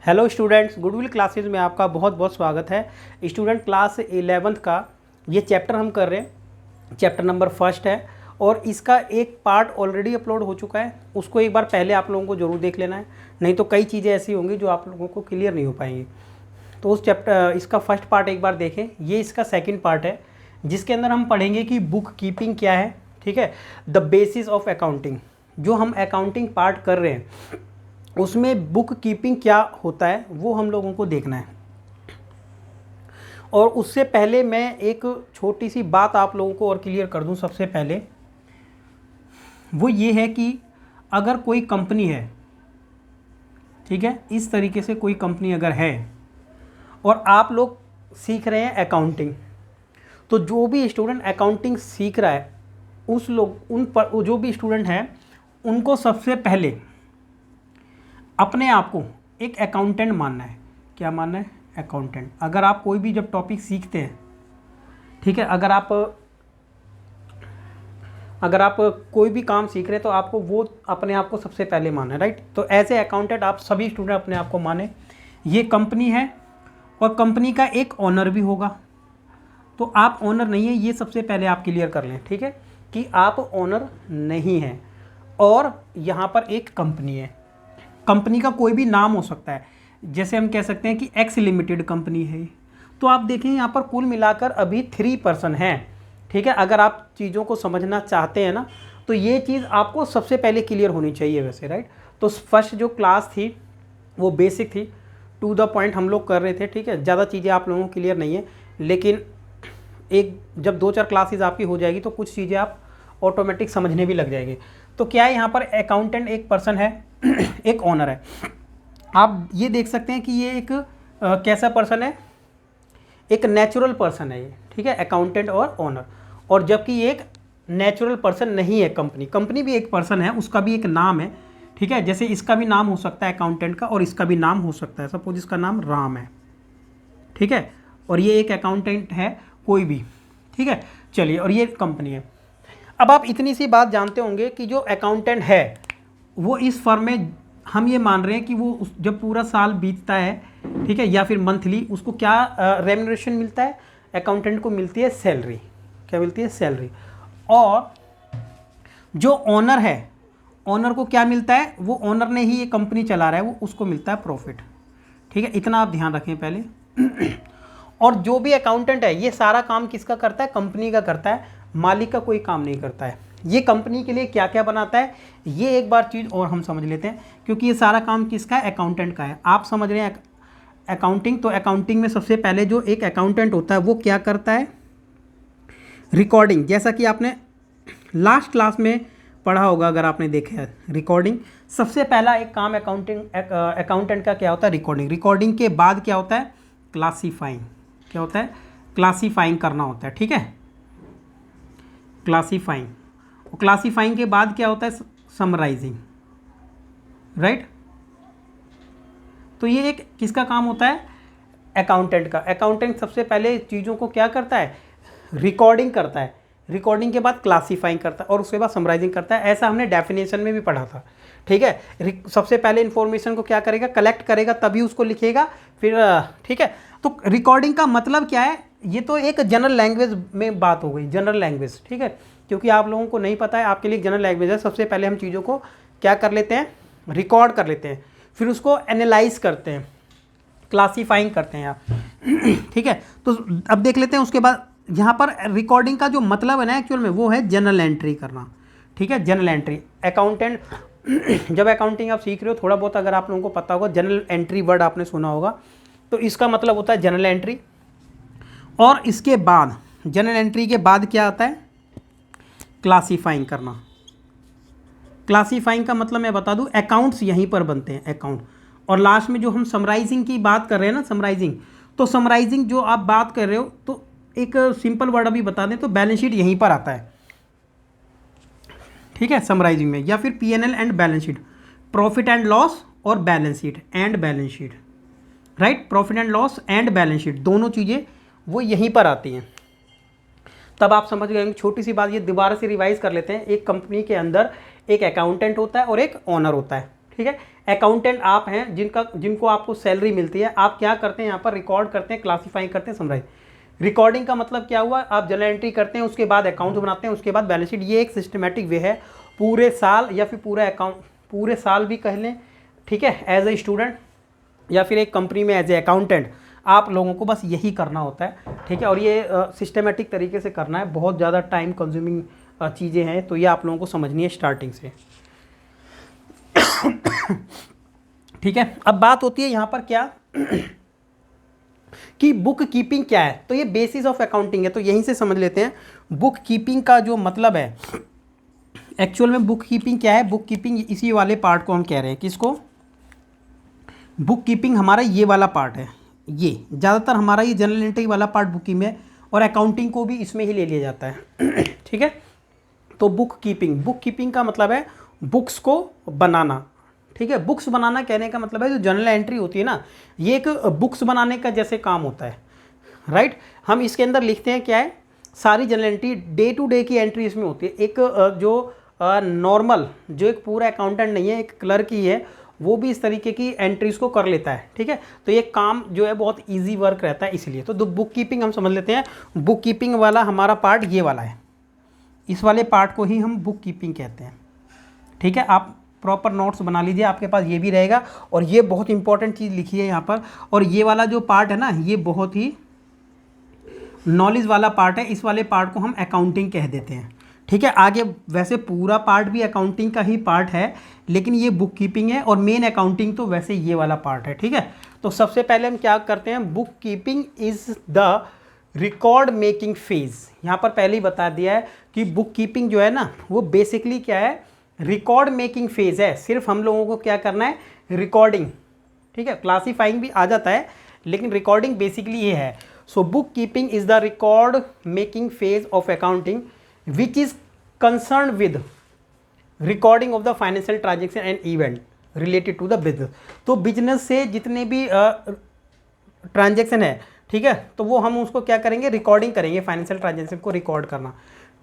Hello students, goodwill classes में आपका बहुत बहुत स्वागत है। स्टूडेंट क्लास 11th का ये चैप्टर हम कर रहे हैं, चैप्टर नंबर फर्स्ट है और इसका एक पार्ट ऑलरेडी अपलोड हो चुका है। उसको एक बार पहले आप लोगों को ज़रूर देख लेना है, नहीं तो कई चीज़ें ऐसी होंगी जो आप लोगों को क्लियर नहीं हो पाएंगी। तो उस चैप्टर इसका फर्स्ट पार्ट एक बार देखें। ये इसका सेकेंड पार्ट है जिसके अंदर हम पढ़ेंगे कि बुक कीपिंग क्या है, ठीक है, द बेसिस ऑफ अकाउंटिंग। जो हम अकाउंटिंग पार्ट कर रहे हैं उसमें बुक कीपिंग क्या होता है वो हम लोगों को देखना है। और उससे पहले मैं एक छोटी सी बात आप लोगों को और क्लियर कर दूं। सबसे पहले वो ये है कि अगर कोई कंपनी है, ठीक है, इस तरीके से कोई कंपनी अगर है और आप लोग सीख रहे हैं अकाउंटिंग, तो जो भी स्टूडेंट अकाउंटिंग सीख रहा है उन पर जो भी स्टूडेंट हैं उनको सबसे पहले अपने आप को एक अकाउंटेंट मानना है। क्या मानना है? अकाउंटेंट। अगर आप कोई भी जब टॉपिक सीखते हैं, ठीक है, अगर आप कोई भी काम सीख रहे हैं तो आपको वो अपने आप को सबसे पहले मानना है, राइट। तो एज ए अकाउंटेंट आप सभी स्टूडेंट अपने आप को माने। ये कंपनी है और कंपनी का एक ऑनर भी होगा। तो आप ऑनर नहीं है, ये सबसे पहले आप क्लियर कर लें, ठीक है, कि आप ऑनर नहीं हैं और यहाँ पर एक कंपनी है। कंपनी का कोई भी नाम हो सकता है, जैसे हम कह सकते हैं कि एक्स लिमिटेड कंपनी है। तो आप देखें यहाँ पर कुल मिलाकर अभी 3 पर्सन हैं, ठीक है। अगर आप चीज़ों को समझना चाहते हैं ना तो ये चीज़ आपको सबसे पहले क्लियर होनी चाहिए वैसे, राइट। तो फर्स्ट जो क्लास थी वो बेसिक थी, टू द पॉइंट हम लोग कर रहे थे, ठीक है। ज़्यादा चीज़ें आप लोगों को क्लियर नहीं है, लेकिन एक जब 2-4 क्लासेज आपकी हो जाएगी तो कुछ चीज़ें आप ऑटोमेटिक समझने भी लग जाएंगे। तो क्या है, यहाँ पर अकाउंटेंट एक पर्सन है एक ऑनर है। आप ये देख सकते हैं कि ये एक कैसा पर्सन है, एक नेचुरल पर्सन है ये, ठीक है, अकाउंटेंट और ऑनर। और जबकि ये एक नेचुरल पर्सन नहीं है, कंपनी भी एक पर्सन है, उसका भी एक नाम है, ठीक है। जैसे इसका भी नाम हो सकता है अकाउंटेंट का और इसका भी नाम हो सकता है, सपोज इसका नाम राम है, ठीक है, और ये एक अकाउंटेंट है कोई भी, ठीक है। चलिए, और ये कंपनी है। अब आप इतनी सी बात जानते होंगे कि जो अकाउंटेंट है वो इस फर्म में हम ये मान रहे हैं कि वो जब पूरा साल बीतता है, ठीक है, या फिर मंथली, उसको क्या रेम्यूनरेशन मिलता है? अकाउंटेंट को मिलती है सैलरी। क्या मिलती है? सैलरी। और जो ऑनर है, ऑनर को क्या मिलता है? वो ऑनर ने ही ये कंपनी चला रहा है, वो उसको मिलता है प्रॉफिट, ठीक है। इतना आप ध्यान रखें पहले। और जो भी अकाउंटेंट है ये सारा काम किसका करता है? कंपनी का करता है, मालिक का कोई काम नहीं करता है। ये कंपनी के लिए क्या क्या बनाता है ये एक बार चीज़ और हम समझ लेते हैं, क्योंकि ये सारा काम किसका है? अकाउंटेंट का है। आप समझ रहे हैं अकाउंटिंग, तो अकाउंटिंग में सबसे पहले जो एक अकाउंटेंट होता है वो क्या करता है? रिकॉर्डिंग। जैसा कि आपने लास्ट क्लास में पढ़ा होगा, अगर आपने देखा है रिकॉर्डिंग, सबसे पहला एक काम अकाउंटेंट का क्या होता है? रिकॉर्डिंग। रिकॉर्डिंग के बाद क्या होता है? क्लासीफाइंग। क्या होता है? क्लासीफाइंग करना होता है, ठीक है, क्लासीफाइंग। और क्लासीफाइंग के बाद क्या होता है? Summarizing, right. तो ये एक किसका काम होता है? अकाउंटेंट का। अकाउंटेंट सबसे पहले चीज़ों को क्या करता है? रिकॉर्डिंग करता है, रिकॉर्डिंग के बाद क्लासीफाइंग करता है और उसके बाद समराइजिंग करता है। ऐसा हमने डेफिनेशन में भी पढ़ा था, ठीक है। सबसे पहले इन्फॉर्मेशन को क्या करेगा? कलेक्ट करेगा, तभी उसको लिखेगा, फिर, ठीक है। तो रिकॉर्डिंग का मतलब क्या है? ये तो एक जनरल लैंग्वेज में बात हो गई, जनरल लैंग्वेज, ठीक है, क्योंकि आप लोगों को नहीं पता है, आपके लिए जनरल लैंग्वेज है। सबसे पहले हम चीज़ों को क्या कर लेते हैं? रिकॉर्ड कर लेते हैं, फिर उसको एनालाइज करते हैं, क्लासीफाइंग करते हैं आप, ठीक है। तो अब देख लेते हैं उसके बाद यहाँ पर रिकॉर्डिंग का जो मतलब है ना एक्चुअल में, वो है जनरल एंट्री करना, ठीक है, जनरल एंट्री। अकाउंटेंट जब अकाउंटिंग आप सीख रहे हो, थोड़ा बहुत अगर आप लोगों को पता होगा, जनरल एंट्री वर्ड आपने सुना होगा, तो इसका मतलब होता है जनरल एंट्री। और इसके बाद जनरल एंट्री के बाद क्या आता है? क्लासीफाइंग करना। क्लासीफाइंग का मतलब मैं बता दूं, अकाउंट्स यहीं पर बनते हैं, अकाउंट। और लास्ट में जो हम समराइजिंग की बात कर रहे हैं ना, समराइजिंग, तो समराइजिंग जो आप बात कर रहे हो, तो एक सिंपल वर्ड अभी बता दें तो बैलेंस शीट यहीं पर आता है, ठीक है, समराइजिंग में, या फिर P&L and balance sheet, profit and loss और balance sheet and balance sheet, right. Profit and loss and balance sheet, दोनों चीज़ें वो यहीं पर आती हैं। तब आप समझ गए। छोटी सी बात ये दोबारा से रिवाइज कर लेते हैं। एक कंपनी के अंदर एक अकाउंटेंट होता है और एक ऑनर होता है, ठीक है। अकाउंटेंट आप हैं जिनको आपको सैलरी मिलती है, आप क्या करते हैं यहाँ पर रिकॉर्ड करते हैं, क्लासीफाई करते हैं, समराइज। रिकॉर्डिंग का मतलब क्या हुआ, आप जनरल एंट्री करते हैं, उसके बाद अकाउंट बनाते हैं, उसके बाद बैलेंस शीट। ये एक सिस्टमेटिक वे है पूरे साल या फिर पूरे साल भी कह लें, ठीक है, एज ए स्टूडेंट या फिर एक कंपनी में एज ए अकाउंटेंट आप लोगों को बस यही करना होता है, ठीक है। और ये सिस्टमेटिक तरीके से करना है, बहुत ज़्यादा टाइम कंज्यूमिंग चीज़ें हैं, तो ये आप लोगों को समझनी है स्टार्टिंग से, ठीक है। अब बात होती है यहाँ पर क्या कि बुक कीपिंग क्या है, तो ये बेसिस ऑफ अकाउंटिंग है, तो यहीं से समझ लेते हैं बुक कीपिंग का जो मतलब है। एक्चुअल में बुक कीपिंग क्या है, बुक कीपिंग इसी वाले पार्ट को हम कह रहे हैं, किसको, बुक कीपिंग हमारा ये वाला पार्ट है, ये ज़्यादातर हमारा ये जनरल एंट्री वाला पार्ट बुकिंग में, और अकाउंटिंग को भी इसमें ही ले लिया जाता है, ठीक है। तो बुक कीपिंग का मतलब है बुक्स को बनाना, ठीक है। बुक्स बनाना कहने का मतलब है जो जनरल एंट्री होती है ना, ये एक बुक्स बनाने का जैसे काम होता है, राइट। हम इसके अंदर लिखते हैं क्या है, सारी general entry, day to day की एंट्री इसमें होती है। एक जो नॉर्मल जो एक पूरा अकाउंटेंट नहीं है, एक क्लर्क ही है, वो भी इस तरीके की एंट्रीज को कर लेता है, ठीक है। तो ये काम जो है बहुत इजी वर्क रहता है, इसलिए तो बुक कीपिंग हम समझ लेते हैं। बुक कीपिंग वाला हमारा पार्ट ये वाला है, इस वाले पार्ट को ही हम बुक कीपिंग कहते हैं, ठीक है। आप प्रॉपर नोट्स बना लीजिए, आपके पास ये भी रहेगा, और ये बहुत इंपॉर्टेंट चीज़ लिखी है यहाँ पर। और ये वाला जो पार्ट है ना, ये बहुत ही नॉलेज वाला पार्ट है, इस वाले पार्ट को हम अकाउंटिंग कह देते हैं, ठीक है। आगे वैसे पूरा पार्ट भी अकाउंटिंग का ही पार्ट है, लेकिन ये बुक कीपिंग है, और मेन अकाउंटिंग तो वैसे ये वाला पार्ट है, ठीक है। तो सबसे पहले हम क्या करते हैं, book keeping is the record making phase. यहाँ पर पहले ही बता दिया है कि बुक कीपिंग जो है ना, वो बेसिकली क्या है, रिकॉर्ड मेकिंग फेज है। सिर्फ हम लोगों को क्या करना है, रिकॉर्डिंग, ठीक है। क्लासीफाइंग भी आ जाता है, लेकिन रिकॉर्डिंग बेसिकली ये है। So book keeping is the record making phase of accounting which is concern with recording of the financial transaction and event related to the business. तो बिजनेस से जितने भी ट्रांजेक्शन है, ठीक है, तो वो हम उसको क्या करेंगे, रिकॉर्डिंग करेंगे, फाइनेंशियल ट्रांजेक्शन को रिकॉर्ड करना,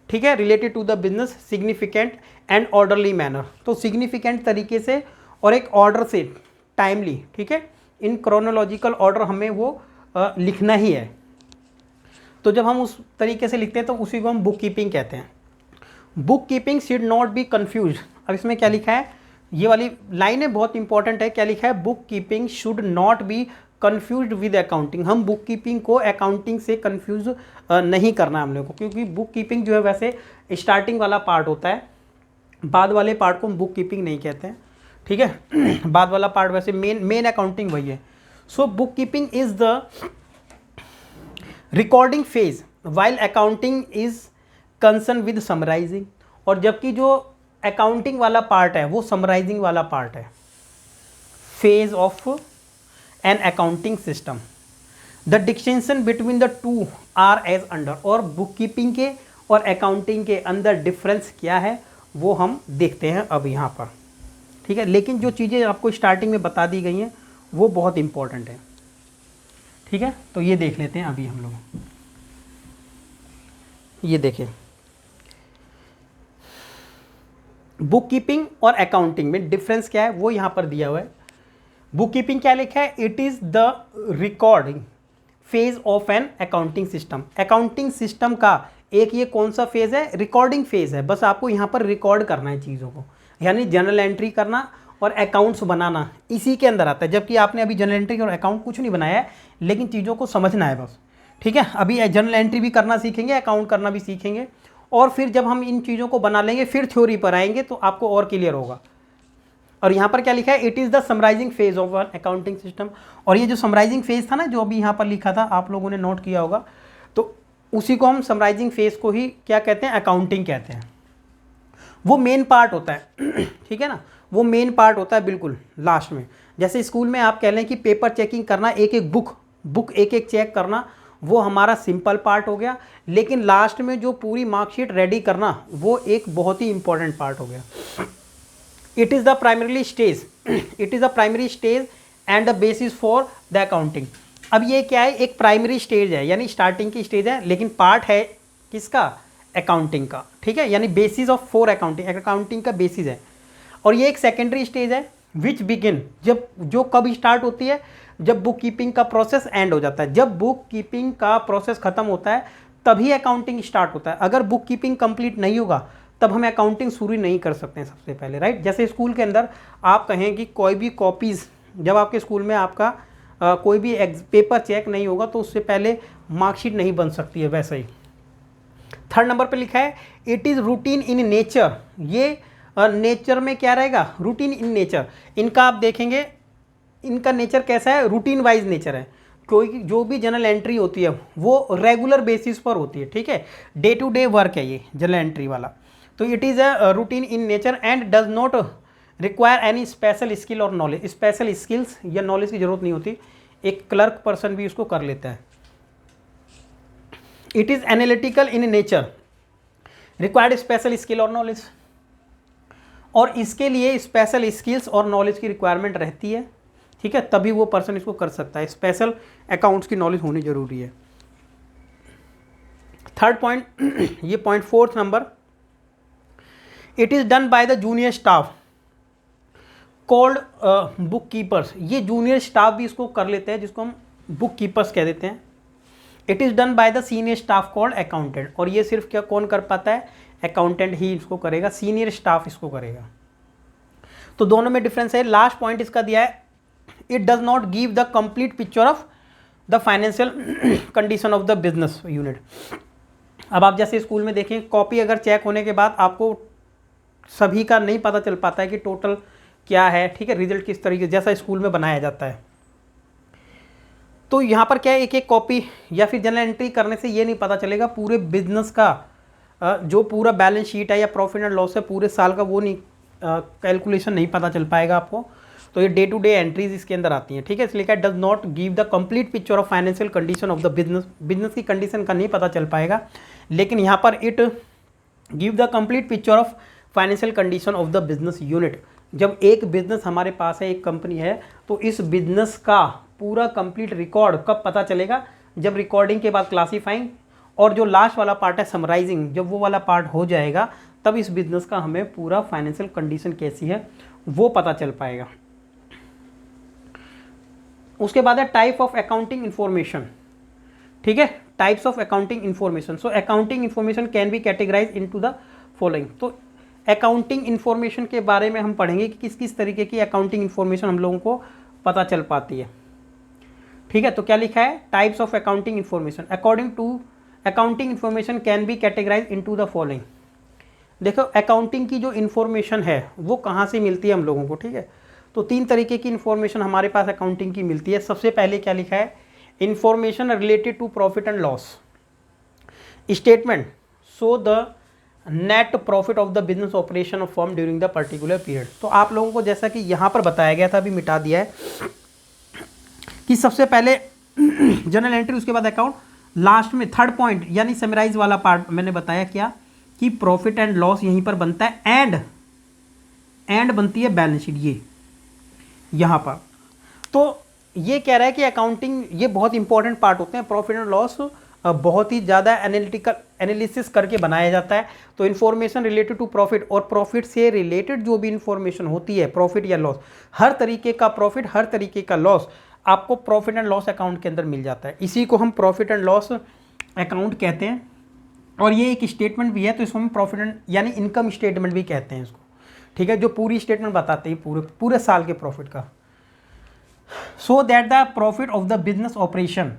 ठीक है, related to the business significant and orderly manner. तो सिग्निफिकेंट तरीके से और एक ऑर्डर से टाइमली, ठीक है, इन क्रोनोलॉजिकल ऑर्डर हमें वो लिखना ही है। तो जब हम उस तरीके से लिखते हैं तो उसी को हम बुक कीपिंग कहते हैं। Book keeping should not be confuse. अब इसमें क्या लिखा है, ये वाली लाइनें बहुत इंपॉर्टेंट है, क्या लिखा है, book keeping should not be confuse with accounting. हम बुक कीपिंग को अकाउंटिंग से कन्फ्यूज नहीं करना है हम लोग को, क्योंकि बुक कीपिंग जो है वैसे स्टार्टिंग वाला पार्ट होता है, बाद वाले पार्ट को हम बुक कीपिंग नहीं कहते हैं, ठीक है। बाद वाला पार्ट वैसे मेन अकाउंटिंग वही है। So book keeping is the recording phase while accounting is concern with summarizing. और जबकि जो अकाउंटिंग वाला पार्ट है वो समराइजिंग वाला पार्ट है। Phase of an accounting system, the distinction between the two are as under. और बुक कीपिंग के और अकाउंटिंग के अंदर डिफरेंस क्या है वो हम देखते हैं अब यहाँ पर, ठीक है। लेकिन जो चीज़ें आपको स्टार्टिंग में बता दी गई हैं वो बहुत इंपॉर्टेंट है, ठीक है। तो ये देख लेते हैं अभी हम लोग, ये देखें बुक कीपिंग और अकाउंटिंग में डिफरेंस क्या है वो यहाँ पर दिया हुआ है। बुक कीपिंग क्या लिखा है, it is the recording phase of an accounting system. Accounting system का एक ये कौन सा फेज है, रिकॉर्डिंग फेज है। बस आपको यहाँ पर रिकॉर्ड करना है चीज़ों को, यानी जनरल एंट्री करना और अकाउंट्स बनाना इसी के अंदर आता है। जबकि आपने अभी जनरल एंट्री और अकाउंट कुछ नहीं बनाया है, लेकिन चीज़ों को समझना है बस, ठीक है। अभी जनरल एंट्री भी करना सीखेंगे, अकाउंट करना भी सीखेंगे, और फिर जब हम इन चीज़ों को बना लेंगे फिर थ्योरी पर आएंगे तो आपको और क्लियर होगा। और यहाँ पर क्या लिखा है, it is the summarizing phase of an accounting system. और ये जो समराइजिंग फेज था ना, जो अभी यहाँ पर लिखा था, आप लोगों ने नोट किया होगा, तो उसी को हम समराइजिंग फेज को ही क्या कहते हैं, अकाउंटिंग कहते हैं। वो मेन पार्ट होता है, ठीक है ना, वो मेन पार्ट होता है बिल्कुल लास्ट में। जैसे स्कूल में आप कह लें कि पेपर चेकिंग करना, एक एक बुक एक एक चेक करना, वो हमारा सिंपल पार्ट हो गया। लेकिन लास्ट में जो पूरी मार्कशीट रेडी करना वो एक बहुत ही इंपॉर्टेंट पार्ट हो गया। It is the primary stage, it is the primary stage and the basis for the accounting. अब ये क्या है, एक प्राइमरी स्टेज है, यानी स्टार्टिंग की स्टेज है, लेकिन पार्ट है किसका, अकाउंटिंग का, ठीक है, यानी basis of for accounting, accounting का बेसिस है। और ये एक सेकेंडरी स्टेज है, विच बिगिन, जब जो कब स्टार्ट होती है, जब बुक कीपिंग का प्रोसेस एंड हो जाता है। जब बुक कीपिंग का प्रोसेस खत्म होता है तभी अकाउंटिंग स्टार्ट होता है। अगर बुक कीपिंग कंप्लीट नहीं होगा तब हम अकाउंटिंग शुरू नहीं कर सकते हैं सबसे पहले, राइट। जैसे स्कूल के अंदर आप कहें कि कोई भी कॉपीज़, जब आपके स्कूल में आपका कोई भी पेपर चेक नहीं होगा तो उससे पहले मार्कशीट नहीं बन सकती है, वैसे ही। थर्ड नंबर पे लिखा है it is routine in nature. ये नेचर में क्या रहेगा, रूटीन इन नेचर। इनका आप देखेंगे, इनका नेचर कैसा है, रूटीन वाइज नेचर है। कोई जो भी जनरल एंट्री होती है वो रेगुलर बेसिस पर होती है, ठीक है, डे टू डे वर्क है ये जनरल एंट्री वाला। तो it is a routine in nature and does not require any special skill और नॉलेज। स्पेशल स्किल्स या नॉलेज की जरूरत नहीं होती, एक क्लर्क पर्सन भी उसको कर लेता है। It is analytical in nature, required special skill और नॉलेज, और इसके लिए स्पेशल स्किल्स और नॉलेज की रिक्वायरमेंट रहती है, ठीक है, तभी वो पर्सन इसको कर सकता है। स्पेशल अकाउंट्स की नॉलेज होनी जरूरी है। थर्ड पॉइंट, ये point fourth number, it is done by the junior staff called book keepers. ये जूनियर स्टाफ भी इसको कर लेते हैं, जिसको हम बुक कीपर्स कह देते हैं। It is done by the senior staff called accountant, और ये सिर्फ क्या कौन कर पाता है, अकाउंटेंट ही इसको करेगा, सीनियर स्टाफ इसको करेगा। तो दोनों में डिफरेंस है। लास्ट पॉइंट इसका दिया है, it does not give the complete picture of the financial condition of the business unit. अब आप जैसे स्कूल में देखें, कॉपी अगर चेक होने के बाद आपको सभी का नहीं पता चल पाता है कि टोटल क्या है, ठीक है, रिजल्ट किस तरीके जैसा स्कूल में बनाया जाता है। तो यहाँ पर क्या है, एक एक कॉपी या फिर जनरल एंट्री करने से ये नहीं पता चलेगा पूरे बिजनेस का जो पूरा बैलेंस शीट है या प्रॉफिट एंड लॉस है पूरे साल का, वो नहीं कैलकुलेशन नहीं पता चल पाएगा आपको। तो ये डे टू डे एंट्रीज इसके अंदर आती हैं, ठीक है। इसलिए क्या, does not give the complete picture of financial condition of the business. Business की कंडीशन का नहीं पता चल पाएगा, लेकिन यहाँ पर it give the complete picture of financial condition of the business unit. जब एक बिजनेस हमारे पास है, एक कंपनी है, तो इस बिजनेस का पूरा कंप्लीट रिकॉर्ड कब पता चलेगा, जब रिकॉर्डिंग के बाद क्लासीफाइंग और जो लास्ट वाला पार्ट है समराइजिंग, जब वो वाला पार्ट हो जाएगा तब इस बिजनेस का हमें पूरा फाइनेंशियल कंडीशन कैसी है वो पता चल पाएगा। उसके बाद है टाइप ऑफ अकाउंटिंग इंफॉर्मेशन, ठीक है, types of accounting information. So accounting information can be categorize into the following. तो अकाउंटिंग इंफॉर्मेशन के बारे में हम पढ़ेंगे कि किस किस तरीके की अकाउंटिंग इंफॉर्मेशन हम लोगों को पता चल पाती है, ठीक है। तो क्या लिखा है, types of accounting information according to accounting information can be categorize into the following. देखो अकाउंटिंग की जो इन्फॉर्मेशन है वो कहाँ से मिलती है हम लोगों को, ठीक है। तो तीन तरीके की इन्फॉर्मेशन हमारे पास अकाउंटिंग की मिलती है। सबसे पहले क्या लिखा है, information related to profit and loss statement so the net profit of the business operation of firm during the particular period. तो आप लोगों को जैसा कि यहाँ पर बताया गया था, अभी मिटा दिया है, कि सबसे पहले जनरल एंट्री, उसके बाद अकाउंट, लास्ट में थर्ड पॉइंट यानी समराइज वाला पार्ट मैंने बताया क्या, कि प्रॉफिट एंड लॉस यहीं पर बनता है, एंड बनती है बैलेंस शीट ये यहाँ पर। तो ये कह रहा है कि अकाउंटिंग ये बहुत इंपॉर्टेंट पार्ट होते हैं, प्रॉफिट एंड लॉस बहुत ही ज़्यादा एनालिटिकल एनालिसिस करके बनाया जाता है। तो इन्फॉर्मेशन रिलेटेड टू प्रॉफिट और प्रॉफिट से रिलेटेड जो भी इन्फॉर्मेशन होती है, प्रॉफिट या लॉस, हर तरीके का प्रॉफिट हर तरीके का लॉस आपको प्रॉफिट एंड लॉस अकाउंट के अंदर मिल जाता है। इसी को हम प्रॉफिट एंड लॉस अकाउंट कहते हैं, और ये एक स्टेटमेंट भी है, तो इसको हम प्रॉफिट एंड यानी इनकम स्टेटमेंट भी कहते हैं इसको, ठीक है, जो पूरी स्टेटमेंट बताते हैं पूरे साल के प्रॉफिट का। So that the profit of the business operation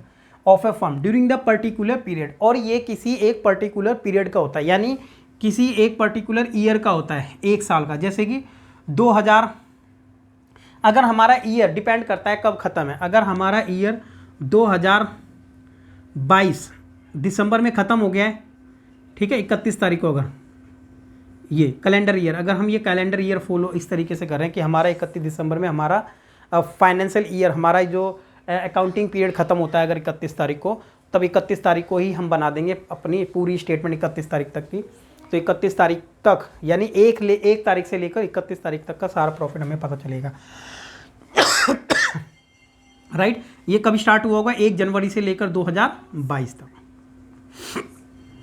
of A firm during the particular period, और ये किसी एक पर्टिकुलर पीरियड का होता है, यानी किसी एक पर्टिकुलर ईयर का होता है, एक साल का। जैसे कि 2000, अगर हमारा ईयर डिपेंड करता है कब ख़त्म है, अगर हमारा ईयर 2022 दिसंबर में ख़त्म हो गया है, ठीक है, 31 तारीख को, अगर ये कैलेंडर ईयर, अगर हम ये कैलेंडर ईयर फॉलो इस तरीके से कर रहे हैं कि हमारा 31 दिसंबर में हमारा फाइनेंशियल ईयर, हमारा जो अकाउंटिंग पीरियड ख़त्म होता है अगर 31 तारीख को, तब 31 तारीख को ही हम बना देंगे अपनी पूरी स्टेटमेंट 31 तारीख तक की। तो 31 तारीख तक यानी एक तारीख से लेकर 31 तारीख तक का सारा प्रॉफिट हमें पता चलेगा। राइट, ये कब स्टार्ट हुआ होगा, 1 जनवरी से लेकर 2022 तक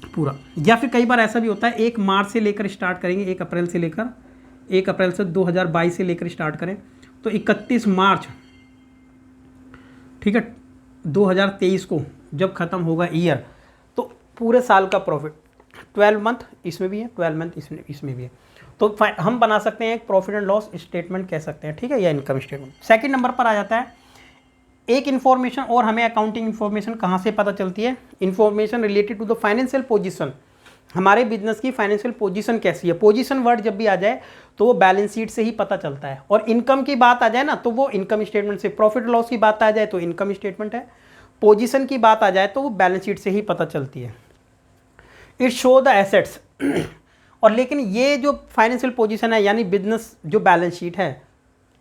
पूरा। या फिर कई बार ऐसा भी होता है 1 मार्च से लेकर स्टार्ट करेंगे, 1 अप्रैल से 2022 से लेकर स्टार्ट करें, तो 31 मार्च, ठीक है, 2023 को जब ख़त्म होगा ईयर, तो पूरे साल का प्रॉफिट 12 मंथ इसमें भी है, 12 मंथ इसमें भी है, तो हम बना सकते हैं एक प्रॉफिट एंड लॉस स्टेटमेंट कह सकते हैं, ठीक है, या इनकम स्टेटमेंट। सेकंड नंबर पर आ जाता है एक इन्फॉर्मेशन, और हमें अकाउंटिंग इन्फॉर्मेशन कहाँ से पता चलती है? Information related to the financial position, हमारे बिजनेस की फाइनेंशियल पोजीशन कैसी है। पोजीशन वर्ड जब भी आ जाए तो वो बैलेंस शीट से ही पता चलता है, और इनकम की बात आ जाए ना तो वो इनकम स्टेटमेंट से, प्रॉफिट लॉस की बात आ जाए तो इनकम स्टेटमेंट है, पोजीशन की बात आ जाए तो वो बैलेंस शीट से ही पता चलती है। इट शो द एसेट्स और लेकिन ये जो फाइनेंशियल पोजीशन है यानी बिजनेस जो बैलेंस शीट है,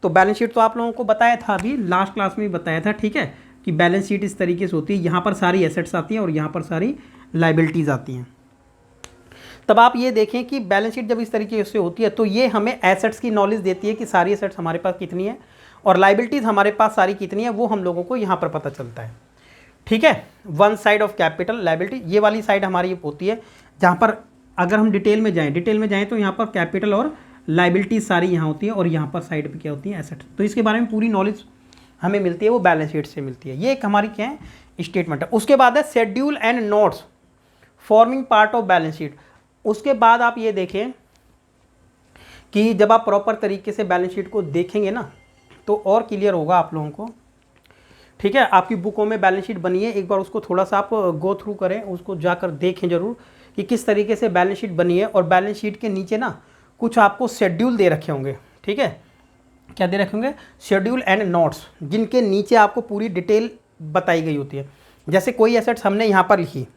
तो बैलेंस शीट तो आप लोगों को बताया था, अभी लास्ट क्लास में भी बताया था, ठीक है, कि बैलेंस शीट इस तरीके से होती है, यहाँ पर सारी एसेट्स आती हैं और यहाँ पर सारी लाइबिलिटीज़ आती हैं। तब आप ये देखें कि बैलेंस शीट जब इस तरीके से होती है तो ये हमें एसेट्स की नॉलेज देती है कि सारी एसेट्स हमारे पास कितनी है और लाइबिलिटीज़ हमारे पास सारी कितनी है, वो हम लोगों को यहाँ पर पता चलता है, ठीक है। One side of capital liability, ये वाली साइड हमारी होती है जहाँ पर अगर हम डिटेल में जाएँ तो यहाँ पर कैपिटल और लाइबिलिटीज सारी यहाँ होती है और यहाँ पर साइड पे क्या होती है? एसेट। तो इसके बारे में पूरी नॉलेज हमें मिलती है, वो बैलेंस शीट से मिलती है। ये एक हमारी क्या है? स्टेटमेंट है। उसके बाद है schedule and notes forming part of balance sheet. उसके बाद आप ये देखें कि जब आप प्रॉपर तरीके से बैलेंस शीट को देखेंगे ना तो और क्लियर होगा आप लोगों को, ठीक है। आपकी बुकों में बैलेंस शीट बनी है, एक बार उसको थोड़ा सा आप गो थ्रू करें, उसको जाकर देखें जरूर कि किस तरीके से बैलेंस शीट बनी है। और बैलेंस शीट के नीचे ना कुछ आपको शेड्यूल दे रखे होंगे, ठीक है। क्या दे रखे होंगे? शेड्यूल एंड नोट्स, जिनके नीचे आपको पूरी डिटेल बताई गई होती है। जैसे कोई एसेट्स हमने यहाँ पर लिखी,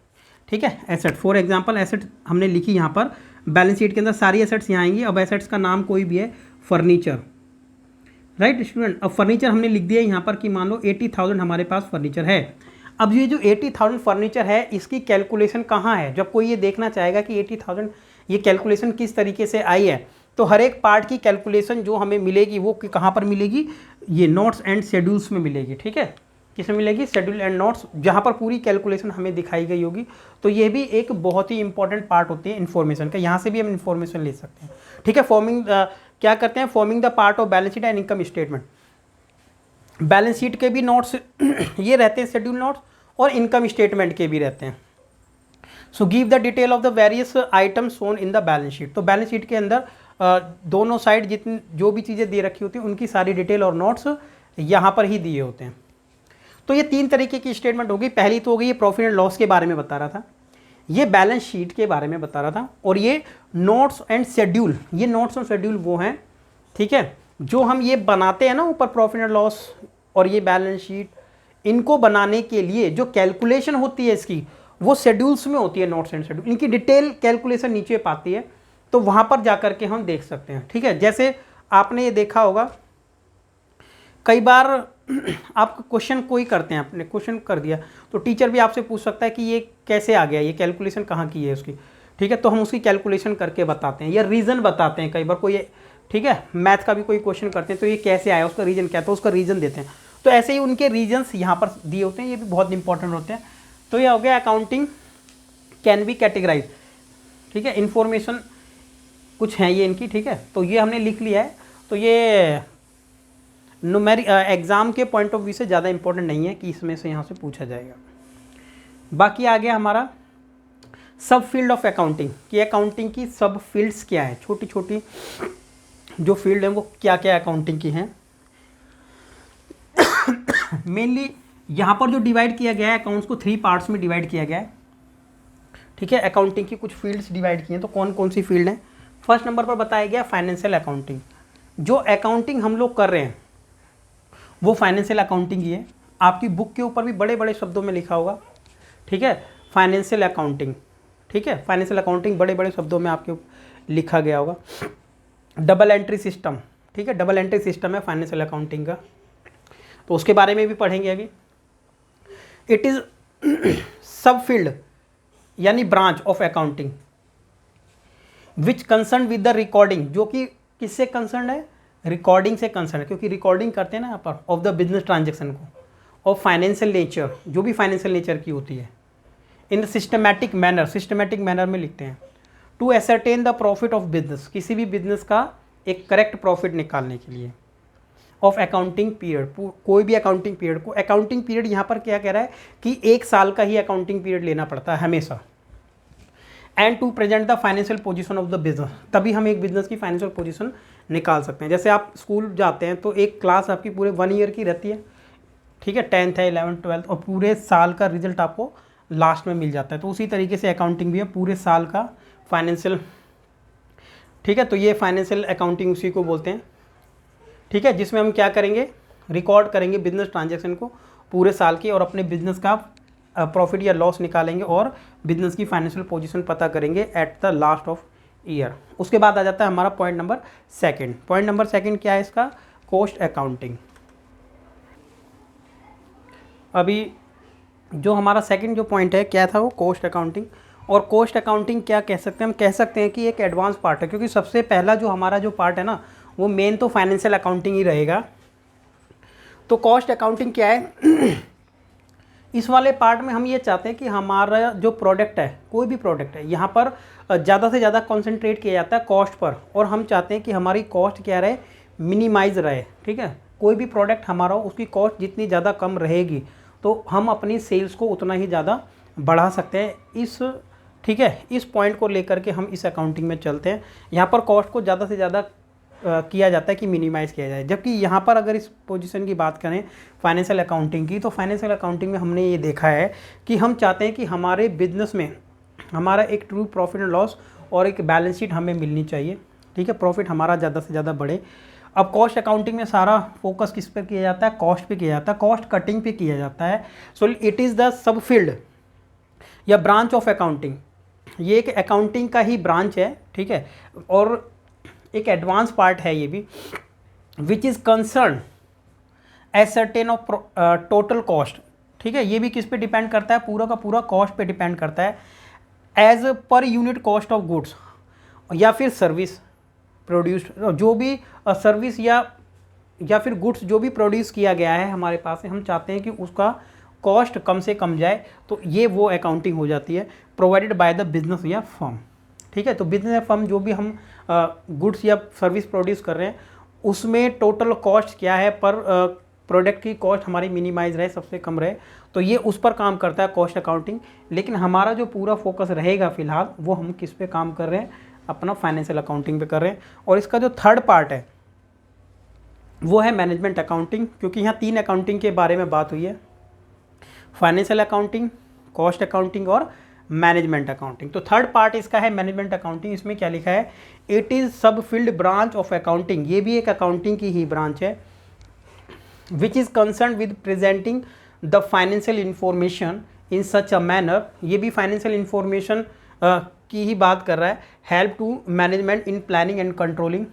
ठीक है, एसेट फॉर एग्जांपल एसेट हमने लिखी यहाँ पर, बैलेंस शीट के अंदर सारी एसेट्स यहाँ आएंगी। अब एसेट्स का नाम कोई भी है, फर्नीचर, राइट स्टूडेंट। अब फर्नीचर हमने लिख दिया यहाँ पर कि मान लो 80,000 हमारे पास फर्नीचर है। अब ये जो 80,000 फर्नीचर है इसकी कैलकुलेशन कहाँ है? जब कोई ये देखना चाहेगा कि 80,000 ये कैलकुलेशन किस तरीके से आई है, तो हर एक पार्ट की कैलकुलेशन जो हमें मिलेगी वो कहाँ पर मिलेगी? ये नोट्स एंड शेड्यूल्स में मिलेगी, ठीक है। किसमें मिलेगी? शेड्यूल एंड नोट्स, जहाँ पर पूरी कैलकुलेशन हमें दिखाई गई होगी। तो ये भी एक बहुत ही इंपॉर्टेंट पार्ट होती है इन्फॉर्मेशन का, यहाँ से भी हम इन्फॉर्मेशन ले सकते हैं, ठीक है। फॉर्मिंग क्या करते हैं? Forming the part of balance sheet and income statement. Balance sheet के भी नोट्स ये रहते हैं, शेड्यूल नोट्स, और इनकम स्टेटमेंट के भी रहते हैं। So give the detail of the various items shown in the balance sheet. तो बैलेंस शीट के अंदर दोनों साइड जितनी जो भी चीज़ें दे रखी होती हैं उनकी सारी डिटेल और नोट्स यहाँ पर ही दिए होते हैं। तो ये तीन तरीके की स्टेटमेंट होगी। पहली तो हो गई ये प्रॉफिट एंड लॉस के बारे में बता रहा था, ये बैलेंस शीट के बारे में बता रहा था, और ये नोट्स एंड शेड्यूल, ये नोट्स और शेड्यूल वो हैं, ठीक है, जो हम ये बनाते हैं ना ऊपर प्रॉफिट एंड लॉस और ये बैलेंस शीट, इनको बनाने के लिए जो कैलकुलेशन होती है इसकी वो शेड्यूल्स में होती है, नोट्स एंड शेड्यूल। इनकी डिटेल कैलकुलेशन नीचे पाती है, तो वहाँ पर जा करके हम देख सकते हैं, ठीक है। जैसे आपने ये देखा होगा कई बार आप क्वेश्चन कोई करते हैं, आपने क्वेश्चन कर दिया तो टीचर भी आपसे पूछ सकता है कि ये कैसे आ गया, ये कैलकुलेशन कहाँ की है उसकी, ठीक है। तो हम उसकी कैलकुलेशन करके बताते हैं या रीज़न बताते हैं। कई बार कोई, ठीक है, मैथ का भी कोई क्वेश्चन करते हैं तो ये कैसे आया, उसका रीज़न क्या, तो उसका रीज़न देते हैं। तो ऐसे ही उनके रीजन्स यहाँ पर दिए होते हैं, ये भी बहुत इंपॉर्टेंट होते हैं। तो ये हो गया अकाउंटिंग कैन बी कैटेगराइज, ठीक है। इन्फॉर्मेशन कुछ है ये इनकी, ठीक है। तो ये हमने लिख लिया है। तो ये न्यूमेरिक एग्ज़ाम के पॉइंट ऑफ व्यू से ज़्यादा इंपॉर्टेंट नहीं है कि इसमें से यहाँ से पूछा जाएगा। बाकी आ गया हमारा सब फील्ड ऑफ अकाउंटिंग, कि अकाउंटिंग की सब फील्ड्स क्या है, छोटी छोटी जो फील्ड हैं वो क्या क्या अकाउंटिंग की हैं। मेनली यहाँ पर जो डिवाइड किया गया है अकाउंट्स को 3 पार्ट्स में डिवाइड किया गया है, ठीक है। अकाउंटिंग की कुछ फील्ड्स डिवाइड की हैं, तो कौन कौन सी फील्ड हैं? फर्स्ट नंबर पर बताया गया फाइनेंशियल अकाउंटिंग। जो अकाउंटिंग हम लोग कर रहे हैं वो फाइनेंशियल अकाउंटिंग ही है। आपकी बुक के ऊपर भी बड़े बड़े शब्दों में लिखा होगा, ठीक है, फाइनेंशियल अकाउंटिंग, ठीक है। फाइनेंशियल अकाउंटिंग बड़े बड़े शब्दों में आपके लिखा गया होगा। डबल एंट्री सिस्टम, ठीक है, डबल एंट्री सिस्टम है फाइनेंशियल अकाउंटिंग का, तो उसके बारे में भी पढ़ेंगे अभी। इट इज़ सब फील्ड यानी branch of accounting which concern with the recording, जो कि किससे कंसर्न है? रिकॉर्डिंग से कंसर्न है, क्योंकि रिकॉर्डिंग करते हैं ना यहाँ पर ऑफ द बिजनेस ट्रांजेक्शन को, और फाइनेंशियल नेचर, जो भी फाइनेंशियल नेचर की होती है, in systematic manner, systematic manner में लिखते हैं। To ascertain the profit of business, किसी भी बिजनेस का एक करेक्ट प्रॉफिट निकालने के लिए, ऑफ अकाउंटिंग पीरियड, कोई भी अकाउंटिंग पीरियड को, अकाउंटिंग पीरियड यहाँ पर क्या कह रहा है कि 1 साल का ही अकाउंटिंग पीरियड लेना पड़ता है हमेशा। And to present the financial position of the business, तभी हम एक बिजनेस की फाइनेंशियल पोजीशन निकाल सकते हैं। जैसे आप स्कूल जाते हैं तो एक क्लास आपकी पूरे 1 ईयर की रहती है, ठीक है, 10th है, 11th 12th, और पूरे साल का रिजल्ट आपको लास्ट में मिल जाता है। तो उसी तरीके से अकाउंटिंग भी है, पूरे साल का फाइनेंशियल, ठीक है। तो ये फाइनेंशियल अकाउंटिंग उसी को बोलते हैं, ठीक है, जिसमें हम क्या करेंगे, रिकॉर्ड करेंगे बिजनेस ट्रांजैक्शन को पूरे साल की, और अपने बिजनेस का प्रॉफिट या लॉस निकालेंगे और बिजनेस की फाइनेंशियल पोजीशन पता करेंगे at the last of year. उसके बाद आ जाता है हमारा point number second. Point number second क्या है इसका, कॉस्ट अकाउंटिंग। अभी जो हमारा सेकंड जो पॉइंट है क्या था, वो कॉस्ट अकाउंटिंग। और कॉस्ट अकाउंटिंग क्या कह सकते हैं, हम कह सकते हैं कि एक एडवांस पार्ट है, क्योंकि सबसे पहला जो हमारा जो पार्ट है ना, वो मेन तो फाइनेंशियल अकाउंटिंग ही रहेगा। तो कॉस्ट अकाउंटिंग क्या है इस वाले पार्ट में हम ये चाहते हैं कि हमारा जो प्रोडक्ट है, कोई भी प्रोडक्ट है, यहाँ पर ज़्यादा से ज़्यादा कंसंट्रेट किया जाता है कॉस्ट पर, और हम चाहते हैं कि हमारी कॉस्ट क्या रहे, मिनिमाइज रहे, ठीक है। कोई भी प्रोडक्ट हमारा उसकी कॉस्ट जितनी ज़्यादा कम रहेगी तो हम अपनी सेल्स को उतना ही ज़्यादा बढ़ा सकते हैं। इस, ठीक है, इस पॉइंट को लेकर के हम इस अकाउंटिंग में चलते हैं। यहाँ पर कॉस्ट को ज़्यादा से ज़्यादा किया जाता है कि मिनिमाइज़ किया जाए। जबकि यहाँ पर अगर इस पोजीशन की बात करें फाइनेंशियल अकाउंटिंग की, तो फाइनेंशियल अकाउंटिंग में हमने ये देखा है कि हम चाहते हैं कि हमारे बिजनेस में हमारा एक ट्रू प्रॉफिट एंड लॉस और एक बैलेंस शीट हमें मिलनी चाहिए, ठीक है, प्रॉफिट हमारा ज़्यादा से ज़्यादा बढ़े। अब कॉस्ट अकाउंटिंग में सारा फोकस किस पर किया जाता है, कॉस्ट पे किया जाता है, कॉस्ट कटिंग पे किया जाता है। So it is the sub field या ब्रांच ऑफ अकाउंटिंग, ये एक अकाउंटिंग का ही ब्रांच है, ठीक है, और एक एडवांस पार्ट है ये भी, which is concern ascertain of total cost, ठीक है। ये भी किस पे डिपेंड करता है, पूरा का पूरा कॉस्ट पे डिपेंड करता है, as per unit cost of goods या फिर सर्विस प्रोड्यूस्ड, जो भी सर्विस या फिर गुड्स जो भी प्रोड्यूस किया गया है हमारे पास से, हम चाहते हैं कि उसका कॉस्ट कम से कम जाए, तो ये वो अकाउंटिंग हो जाती है प्रोवाइडेड बाय द बिजनेस या फर्म, ठीक है। तो बिजनेस या फर्म जो भी हम गुड्स या सर्विस प्रोड्यूस कर रहे हैं उसमें टोटल कॉस्ट क्या है, पर प्रोडक्ट की कॉस्ट हमारी मिनिमाइज रहे, सबसे कम रहे, तो ये उस पर काम करता है कॉस्ट अकाउंटिंग। लेकिन हमारा जो पूरा फोकस रहेगा फिलहाल, वो हम किस पे काम कर रहे हैं, अपना फाइनेंशियल अकाउंटिंग पे कर रहे हैं। और इसका जो थर्ड पार्ट है वो है मैनेजमेंट अकाउंटिंग, क्योंकि यहाँ 3 अकाउंटिंग के बारे में बात हुई है, फाइनेंशियल अकाउंटिंग, कॉस्ट अकाउंटिंग और मैनेजमेंट अकाउंटिंग। तो थर्ड पार्ट इसका है मैनेजमेंट अकाउंटिंग। इसमें क्या लिखा है, इट इज़ सब फील्ड ब्रांच ऑफ अकाउंटिंग, ये भी एक अकाउंटिंग की ही ब्रांच है, which is concern with presenting the financial information in such a manner, ये भी फाइनेंशियल इंफॉर्मेशन की ही बात कर रहा है, help to management in planning and controlling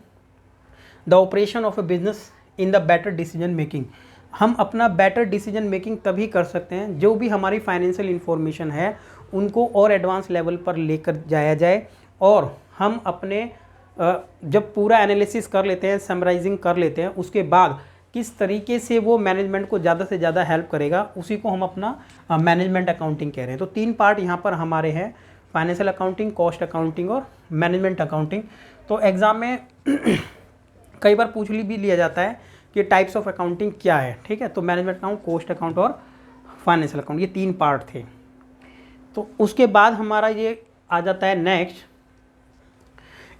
the operation of a business in the better decision making. हम अपना better decision making तभी कर सकते हैं जो भी हमारी फाइनेंशियल इंफॉर्मेशन है उनको और एडवांस लेवल पर लेकर जाया जाए, और हम अपने जब पूरा एनालिसिस कर लेते हैं, समराइजिंग कर लेते हैं, उसके बाद किस तरीके से वो मैनेजमेंट को ज़्यादा से ज़्यादा हेल्प करेगा, उसी को हम अपना मैनेजमेंट अकाउंटिंग कह रहे हैं। तो 3 पार्ट यहाँ पर हमारे हैं, फाइनेंशियल अकाउंटिंग, कॉस्ट अकाउंटिंग और मैनेजमेंट अकाउंटिंग। तो एग्ज़ाम में कई बार पूछ भी लिया जाता है कि टाइप्स ऑफ अकाउंटिंग क्या है, ठीक है। तो मैनेजमेंट अकाउंट, कॉस्ट अकाउंट और फाइनेंशियल अकाउंट, ये 3 पार्ट थे। तो उसके बाद हमारा ये आ जाता है नेक्स्ट,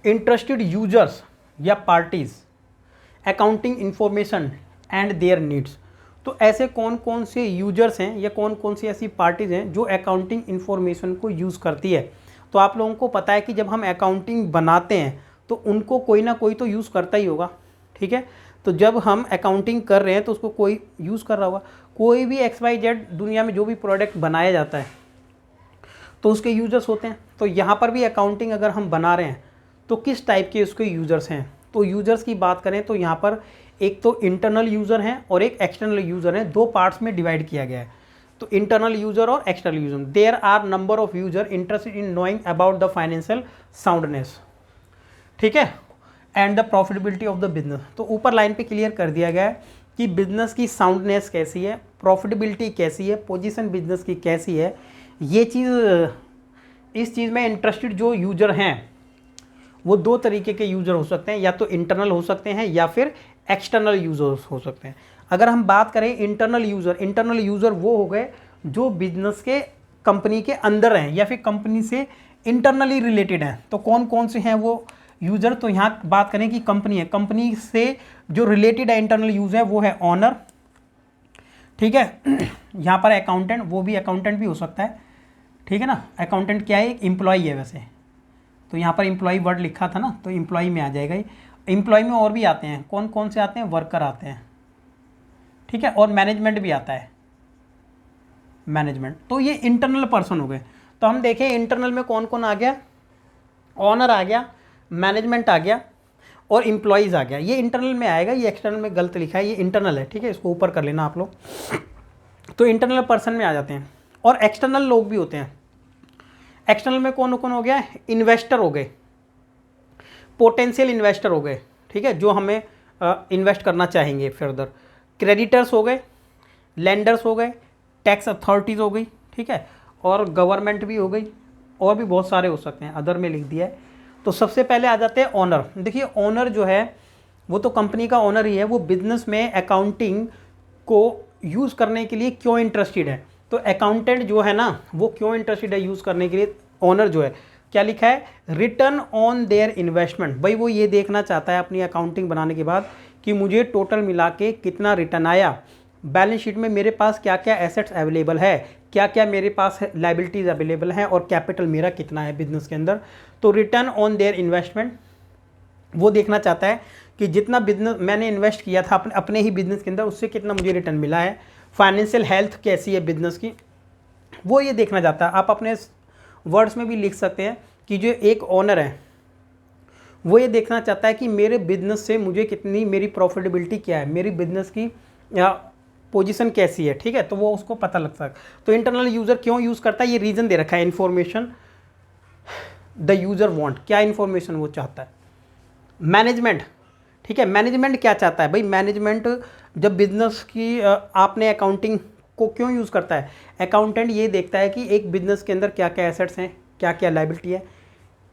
इंटरेस्टेड यूजर्स या parties accounting information and there needs. तो ऐसे कौन कौन से यूजर्स हैं या कौन कौन सी ऐसी पार्टीज़ हैं जो अकाउंटिंग इंफॉर्मेशन को यूज़ करती है। तो आप लोगों को पता है कि जब हम अकाउंटिंग बनाते हैं तो उनको कोई ना कोई तो यूज़ करता ही होगा, ठीक है। तो जब हम अकाउंटिंग कर रहे हैं तो उसको कोई यूज़ कर रहा होगा। कोई भी XYZ दुनिया में जो भी प्रोडक्ट बनाया जाता है तो उसके यूजर्स होते हैं। तो यहाँ पर भी अकाउंटिंग अगर हम बना रहे हैं तो किस टाइप के उसके यूज़र्स हैं। तो यूज़र्स की बात करें तो यहाँ पर एक तो इंटरनल यूज़र हैं और एक एक्सटर्नल यूज़र हैं, 2 पार्ट्स में डिवाइड किया गया है। तो इंटरनल यूज़र और external user, there are number of user interested in knowing about the financial soundness, ठीक है, and the profitability of the business. तो ऊपर लाइन पे क्लियर कर दिया गया है कि बिजनेस की साउंडनेस कैसी है, प्रॉफिटेबिलिटी कैसी है, पोजीशन बिजनेस की कैसी है। ये चीज़, इस चीज़ में इंटरेस्टेड जो यूज़र हैं वो 2 तरीके के यूज़र हो सकते हैं, या तो इंटरनल हो सकते हैं या फिर एक्सटर्नल यूज़र्स हो सकते हैं। अगर हम बात करें इंटरनल यूज़र वो हो गए जो बिजनेस के कंपनी के अंदर हैं या फिर कंपनी से इंटरनली रिलेटेड हैं। तो कौन कौन से हैं वो यूज़र? तो यहाँ बात करें कि कंपनी है, कंपनी से जो रिलेटेड है इंटरनल यूज़र है वो है ऑनर, ठीक है। यहाँ पर अकाउंटेंट, वो भी अकाउंटेंट भी हो सकता है, ठीक है ना। अकाउंटेंट क्या है? एक एम्प्लॉई है वैसे, तो यहाँ पर एम्प्लॉई वर्ड लिखा था ना, तो एम्प्लॉई में आ जाएगा ये। एम्प्लॉय में और भी आते हैं, कौन कौन से आते हैं? वर्कर आते हैं, ठीक है, और मैनेजमेंट भी आता है, मैनेजमेंट। तो ये इंटरनल पर्सन हो गए। तो हम देखें इंटरनल में कौन कौन आ गया? ऑनर आ गया, मैनेजमेंट आ गया और एम्प्लॉयज़ आ गया। ये इंटरनल में आएगा, ये एक्सटर्नल में गलत लिखा है, ये इंटरनल है, ठीक है, इसको ऊपर कर लेना आप लोग। तो इंटरनल पर्सन में आ जाते हैं। और एक्सटर्नल लोग भी होते हैं। एक्सटर्नल में कौन कौन हो गया? इन्वेस्टर हो गए, पोटेंशियल इन्वेस्टर हो गए, ठीक है, जो हमें इन्वेस्ट करना चाहेंगे फर्दर। क्रेडिटर्स हो गए, लेंडर्स हो गए, टैक्स अथॉरिटीज़ हो गई, ठीक है, और गवर्नमेंट भी हो गई, और भी बहुत सारे हो सकते हैं, अदर में लिख दिया है। तो सबसे पहले आ जाते हैं ऑनर। देखिए ऑनर जो है वो तो कंपनी का ऑनर ही है, वो बिजनेस में अकाउंटिंग को यूज़ करने के लिए क्यों इंटरेस्टेड है? तो अकाउंटेंट जो है ना वो क्यों इंटरेस्टेड है यूज़ करने के लिए? ऑनर जो है क्या लिखा है? Return on their investment. भाई वो ये देखना चाहता है अपनी अकाउंटिंग बनाने के बाद कि मुझे टोटल मिला के कितना रिटर्न आया, बैलेंस शीट में मेरे पास क्या क्या एसेट्स अवेलेबल है, क्या क्या मेरे पास लाइबिलिटीज़ अवेलेबल हैं, और कैपिटल मेरा कितना है बिजनेस के अंदर। तो रिटर्न ऑन देयर इन्वेस्टमेंट वो देखना चाहता है कि जितना बिजनेस मैंने इन्वेस्ट किया था अपने ही बिजनेस के अंदर, उससे कितना मुझे रिटर्न मिला है। फाइनेंशियल हेल्थ कैसी है बिजनेस की, वो ये देखना चाहता है। आप अपने वर्ड्स में भी लिख सकते हैं कि जो एक ओनर है वो ये देखना चाहता है कि मेरे बिजनेस से मुझे कितनी, मेरी प्रॉफिटेबिलिटी क्या है, मेरी बिजनेस की पोजीशन कैसी है, ठीक है, तो वो उसको पता लगता है। तो इंटरनल यूज़र क्यों यूज़ करता है, ये रीज़न दे रखा है, इन्फॉर्मेशन द यूज़र वांट, क्या इन्फॉर्मेशन वो चाहता है। मैनेजमेंट, ठीक है, मैनेजमेंट क्या चाहता है? भाई मैनेजमेंट जब बिजनेस की आपने अकाउंटिंग को क्यों यूज़ करता है? अकाउंटेंट ये देखता है कि एक बिजनेस के अंदर क्या क्या एसेट्स हैं, क्या क्या लायबिलिटी है,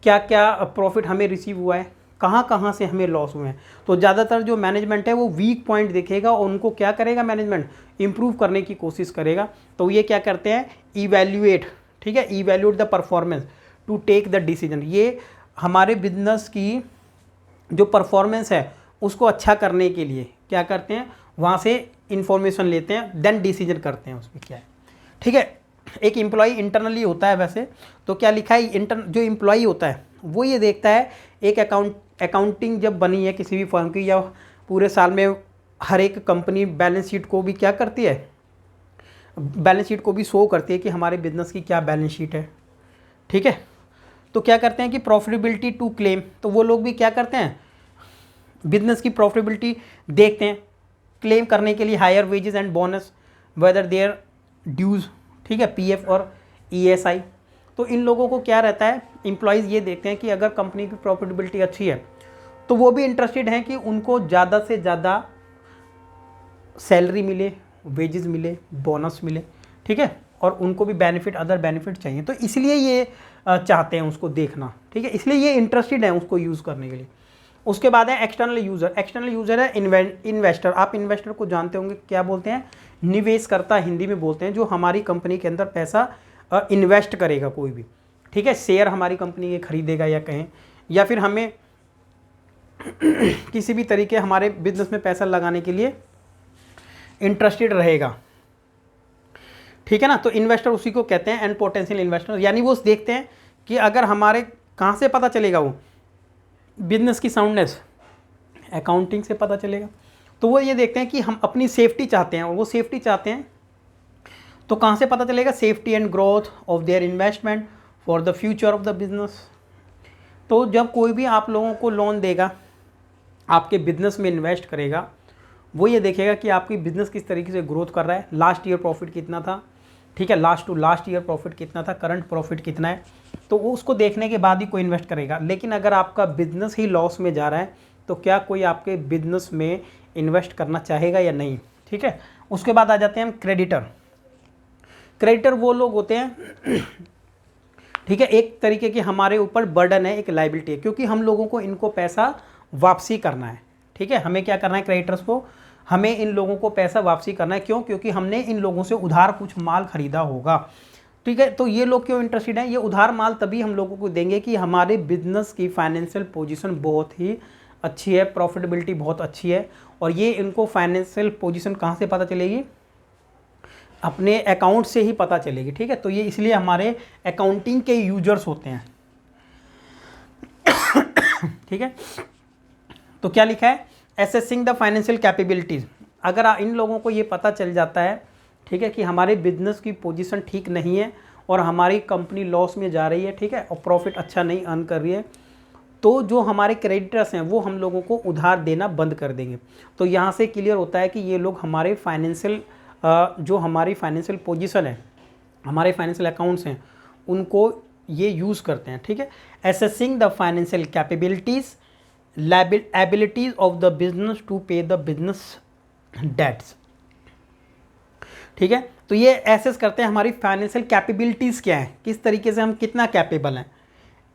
क्या क्या प्रॉफिट हमें रिसीव हुआ है, कहाँ कहाँ से हमें लॉस हुए हैं। तो ज़्यादातर जो मैनेजमेंट है वो वीक पॉइंट देखेगा और उनको क्या करेगा मैनेजमेंट? इम्प्रूव करने की कोशिश करेगा। तो ये क्या करते हैं? इवैल्यूएट, ठीक है, evaluate the performance to take the decision. ये हमारे बिजनेस की जो परफॉर्मेंस है उसको अच्छा करने के लिए क्या करते हैं? वहाँ से इंफॉर्मेशन लेते हैं, देन डिसीजन करते हैं उसमें क्या है, ठीक है। एक एम्प्लॉई इंटरनली होता है वैसे, तो क्या लिखा है? जो एम्प्लॉई होता है वो ये देखता है एक अकाउंटिंग जब बनी है किसी भी फर्म की या पूरे साल में, हर एक कंपनी बैलेंस शीट को भी क्या करती है? बैलेंस शीट को भी शो करती है कि हमारे बिजनेस की क्या बैलेंस शीट है, ठीक है। तो क्या करते हैं कि प्रॉफिटेबिलिटी टू क्लेम, तो वो लोग भी क्या करते हैं? बिजनेस की प्रॉफिटेबिलिटी देखते हैं क्लेम करने के लिए, higher wages and bonus whether their dues, ठीक है, पीएफ और ईएसआई। तो इन लोगों को क्या रहता है? एम्प्लॉयज़ ये देखते हैं कि अगर कंपनी की प्रॉफिटेबिलिटी अच्छी है तो वो भी इंटरेस्टेड हैं कि उनको ज़्यादा से ज़्यादा सैलरी मिले, वेजेस मिले, बोनस मिले, ठीक है, और उनको भी बेनिफिट, अदर बेनिफिट चाहिए। तो इसलिए ये चाहते हैं उसको देखना, ठीक है, इसलिए ये इंटरेस्टेड हैं उसको यूज़ करने के लिए। उसके बाद है एक्सटर्नल यूज़र। एक्सटर्नल यूज़र है इन्वेस्टर। आप इन्वेस्टर को जानते होंगे, क्या बोलते हैं? निवेशकर्ता हिंदी में बोलते हैं, जो हमारी कंपनी के अंदर पैसा इन्वेस्ट करेगा कोई भी, ठीक है, शेयर हमारी कंपनी के खरीदेगा या कहें, या फिर हमें किसी भी तरीके हमारे बिजनेस में पैसा लगाने के लिए इंटरेस्टेड रहेगा, ठीक है ना। तो इन्वेस्टर उसी को कहते हैं, एंड पोटेंशियल इन्वेस्टर, यानी वो देखते हैं कि अगर हमारे, कहाँ से पता चलेगा वो बिजनेस की साउंडनेस? अकाउंटिंग से पता चलेगा। तो वो ये देखते हैं कि हम अपनी सेफ्टी चाहते हैं, और वो सेफ्टी चाहते हैं तो कहाँ से पता चलेगा? Safety and growth of their investment for the future of the business. तो जब कोई भी आप लोगों को लोन देगा, आपके बिजनेस में इन्वेस्ट करेगा, वो ये देखेगा कि आपकी बिजनेस किस तरीके से ग्रोथ कर रहा है, लास्ट ईयर प्रॉफिट कितना था, ठीक है, last to last year profit कितना था, करंट प्रॉफिट कितना है, तो वो उसको देखने के बाद ही कोई इन्वेस्ट करेगा। लेकिन अगर आपका बिजनेस ही लॉस में जा रहा है तो क्या कोई आपके बिजनेस में इन्वेस्ट करना चाहेगा या नहीं, ठीक है। उसके बाद आ जाते हैं हम क्रेडिटर। क्रेडिटर वो लोग होते हैं, ठीक है, एक तरीके के हमारे ऊपर बर्डन है, एक लायबिलिटी है, क्योंकि हम लोगों को इनको पैसा वापसी करना है, ठीक है, हमें क्या करना है, क्रेडिटर्स को हमें इन लोगों को पैसा वापसी करना है। क्यों? क्योंकि हमने इन लोगों से उधार कुछ माल खरीदा होगा। ठीक है, तो ये लोग क्यों इंटरेस्टेड हैं? ये उधार माल तभी हम लोगों को देंगे कि हमारे बिजनेस की फाइनेंशियल पोजीशन बहुत ही अच्छी है, प्रॉफिटेबिलिटी बहुत अच्छी है। और ये इनको फाइनेंशियल पोजीशन कहाँ से पता चलेगी? अपने अकाउंट से ही पता चलेगी। ठीक है, तो ये इसलिए हमारे अकाउंटिंग के यूजर्स होते हैं। ठीक है, तो क्या लिखा है, असेसिंग द फाइनेंशियल कैपेबिलिटीज़। अगर इन लोगों को ये पता चल जाता है, ठीक है, कि हमारे बिजनेस की पोजीशन ठीक नहीं है और हमारी कंपनी लॉस में जा रही है, ठीक है, और प्रॉफिट अच्छा नहीं अर्न कर रही है, तो जो हमारे क्रेडिटर्स हैं वो हम लोगों को उधार देना बंद कर देंगे। तो यहाँ से क्लियर होता है कि ये लोग हमारे फाइनेंशियल जो हमारी फाइनेंशियल पोजीशन है, हमारे फाइनेंशियल अकाउंट्स हैं, उनको ये यूज़ करते हैं। ठीक है, assessing the financial capabilities abilities of the business to pay the business debts. ठीक है, तो ये एसेस करते हैं हमारी फाइनेंशियल कैपेबिलिटीज़ क्या है, किस तरीके से हम कितना कैपेबल हैं।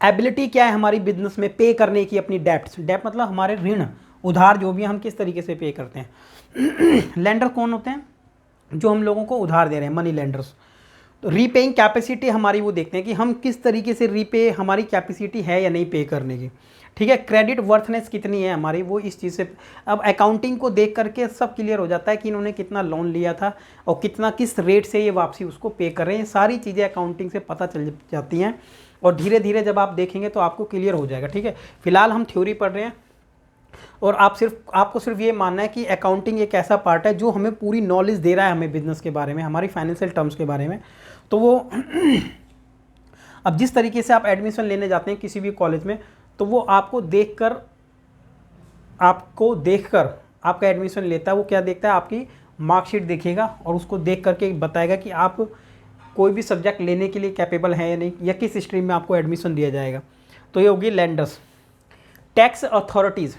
एबिलिटी क्या है हमारी बिजनेस में पे करने की अपनी डेट्स। डेट मतलब हमारे ऋण, उधार जो भी हम किस तरीके से पे करते हैं। लेंडर कौन होते हैं? जो हम लोगों को उधार दे रहे हैं, मनी लेंडर्स। तो रीपेइंग कैपेसिटी हमारी वो देखते हैं कि हम किस तरीके से रीपे, हमारी कैपेसिटी है या नहीं पे करने की। ठीक है, क्रेडिट वर्थनेस कितनी है हमारी, वो इस चीज़ से अब अकाउंटिंग को देख करके सब क्लियर हो जाता है कि इन्होंने कितना लोन लिया था और कितना किस रेट से ये वापसी उसको पे कर रहे हैं। सारी चीज़ें अकाउंटिंग से पता चल जाती हैं और धीरे धीरे जब आप देखेंगे तो आपको क्लियर हो जाएगा। ठीक है, फिलहाल हम थ्योरी पढ़ रहे हैं और आपको सिर्फ ये मानना है कि अकाउंटिंग एक ऐसा पार्ट है जो हमें पूरी नॉलेज दे रहा है हमें बिजनेस के बारे में, हमारी फाइनेंशियल टर्म्स के बारे में। तो वो अब जिस तरीके से आप एडमिशन लेने जाते हैं किसी भी कॉलेज में, तो वो आपको देखकर आपका एडमिशन लेता है। वो क्या देखता है? आपकी मार्कशीट देखेगा और उसको देख करके बताएगा कि आप कोई भी सब्जेक्ट लेने के लिए कैपेबल हैं या नहीं, या किस स्ट्रीम में आपको एडमिशन दिया जाएगा। तो ये होगी लेंडर्स। टैक्स अथॉरिटीज़,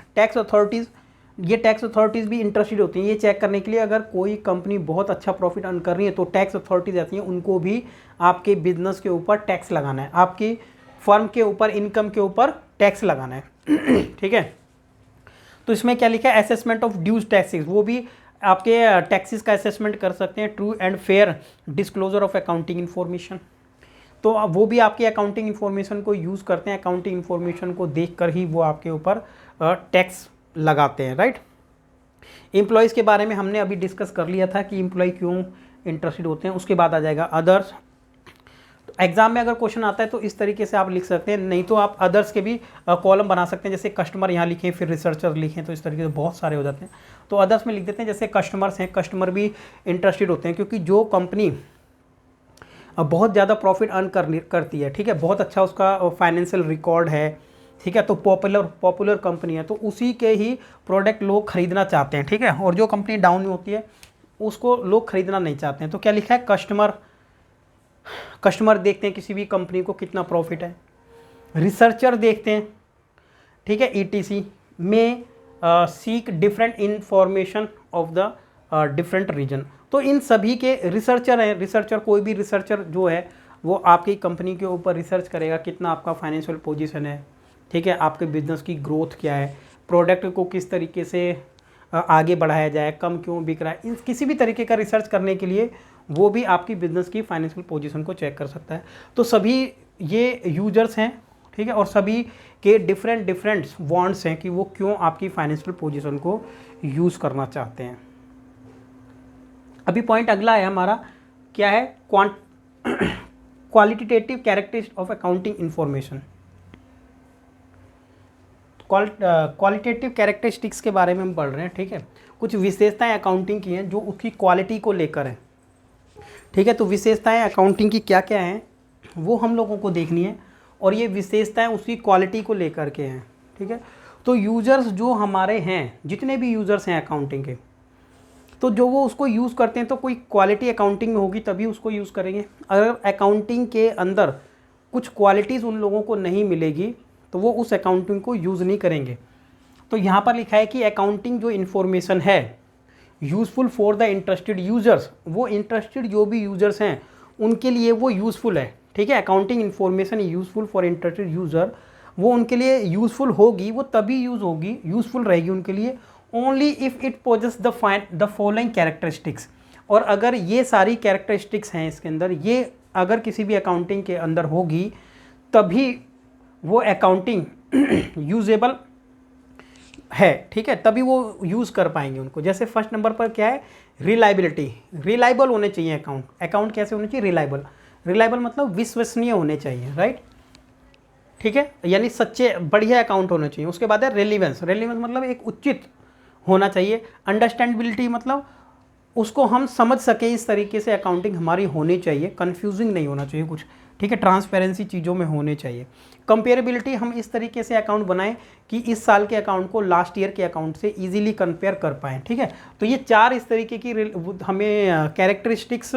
ये टैक्स अथॉरिटीज़ भी इंटरेस्टेड होती हैं ये चेक करने के लिए अगर कोई कंपनी बहुत अच्छा प्रॉफिट अर्न कर रही है तो टैक्स अथॉरिटीज़ आती हैं, उनको भी आपके बिजनेस के ऊपर टैक्स लगाना है, आपकी फर्म के ऊपर, इनकम के ऊपर टैक्स लगाना है। ठीक है, तो इसमें क्या लिखा है? असेसमेंट ऑफ ड्यूज टैक्सेस, वो भी आपके टैक्सेस का असेसमेंट कर सकते हैं। True and fair disclosure of accounting information, तो वो भी आपकी अकाउंटिंग इन्फॉर्मेशन को यूज़ करते हैं, अकाउंटिंग इन्फॉर्मेशन को देखकर ही वो आपके ऊपर टैक्स लगाते हैं। राइट, एम्प्लॉयज़ के बारे में हमने अभी डिस्कस कर लिया था कि एम्प्लॉय क्यों इंटरेस्टेड होते हैं। उसके बाद आ जाएगा अदर्स। एग्जाम में अगर क्वेश्चन आता है तो इस तरीके से आप लिख सकते हैं, नहीं तो आप अदर्स के भी कॉलम बना सकते हैं, जैसे कस्टमर यहाँ लिखें फिर रिसर्चर लिखें, तो इस तरीके से बहुत सारे हो जाते हैं। तो अदर्स में लिख देते हैं, जैसे कस्टमर्स हैं, कस्टमर भी इंटरेस्टेड होते हैं क्योंकि जो कंपनी बहुत ज़्यादा प्रॉफिट अर्न करती है, ठीक है, बहुत अच्छा उसका फाइनेंशियल रिकॉर्ड है, ठीक है, तो पॉपुलर कंपनी है, तो उसी के ही प्रोडक्ट लोग खरीदना चाहते हैं। ठीक है, और जो कंपनी डाउन में होती है उसको लोग खरीदना नहीं चाहते हैं। तो क्या लिखा है? कस्टमर देखते हैं किसी भी कंपनी को कितना प्रॉफिट है। रिसर्चर देखते हैं, ठीक है, ETC में seek different information of the different reason. तो इन सभी के रिसर्चर हैं। रिसर्चर, कोई भी रिसर्चर जो है वो आपकी कंपनी के ऊपर रिसर्च करेगा, कितना आपका फाइनेंशियल पोजीशन है, ठीक है, आपके बिजनेस की ग्रोथ क्या है, प्रोडक्ट को किस तरीके से आगे बढ़ाया जाए, कम क्यों बिक रहा है, इन किसी भी तरीके का रिसर्च करने के लिए वो भी आपकी बिजनेस की फाइनेंशियल पोजीशन को चेक कर सकता है। तो सभी ये यूजर्स हैं, ठीक है, और सभी के डिफरेंट वांट्स हैं कि वो क्यों आपकी फाइनेंशियल पोजीशन को यूज़ करना चाहते हैं। अभी पॉइंट अगला है हमारा, क्या है? Qualitative characteristics of accounting information. Qualitative characteristics के बारे में हम पढ़ रहे हैं। ठीक है, कुछ विशेषताएं अकाउंटिंग की हैं जो उसकी क्वालिटी को लेकर है। ठीक है, तो विशेषताएं अकाउंटिंग की क्या क्या हैं वो हम लोगों को देखनी है, और ये विशेषताएं उसकी क्वालिटी को लेकर के हैं। ठीक है, तो यूज़र्स जो हमारे हैं, जितने भी यूज़र्स हैं अकाउंटिंग के, तो जो वो उसको यूज़ करते हैं तो कोई क्वालिटी अकाउंटिंग में होगी तभी उसको यूज़ करेंगे। अगर अकाउंटिंग के अंदर कुछ क्वालिटीज़ उन लोगों को नहीं मिलेगी तो वो उस अकाउंटिंग को यूज़ नहीं करेंगे। तो यहाँ पर लिखा है कि अकाउंटिंग जो इन्फॉर्मेशन है useful for the interested users, वो इंटरेस्टेड जो भी यूज़र्स हैं उनके लिए वो यूज़फुल है। ठीक है, accounting information useful for interested user, वो उनके लिए यूज़फुल होगी, वो तभी यूज़फुल रहेगी उनके लिए only if it poses the following characteristics. और अगर ये सारी कैरेक्टरिस्टिक्स हैं इसके अंदर, ये अगर किसी भी अकाउंटिंग के अंदर होगी तभी वो अकाउंटिंग यूजेबल है, ठीक है, तभी वो यूज़ कर पाएंगे उनको। जैसे फर्स्ट नंबर पर क्या है, रिलायबिलिटी, रिलायबल होने चाहिए अकाउंट कैसे होने चाहिए, रिलायबल मतलब विश्वसनीय होने चाहिए, राइट, ठीक है, यानी सच्चे बढ़िया अकाउंट होने चाहिए। उसके बाद है रेलिवेंस मतलब एक उचित होना चाहिए। अंडरस्टैंडेबिलिटी मतलब उसको हम समझ सकें, इस तरीके से अकाउंटिंग हमारी होनी चाहिए, कंफ्यूजिंग नहीं होना चाहिए कुछ, ठीक है, ट्रांसपेरेंसी चीज़ों में होने चाहिए। कंपेरेबिलिटी, हम इस तरीके से अकाउंट बनाएं कि इस साल के अकाउंट को लास्ट ईयर के अकाउंट से इजीली कंपेयर कर पाएँ, ठीक है। तो ये 4 इस तरीके की हमें कैरेक्टरिस्टिक्स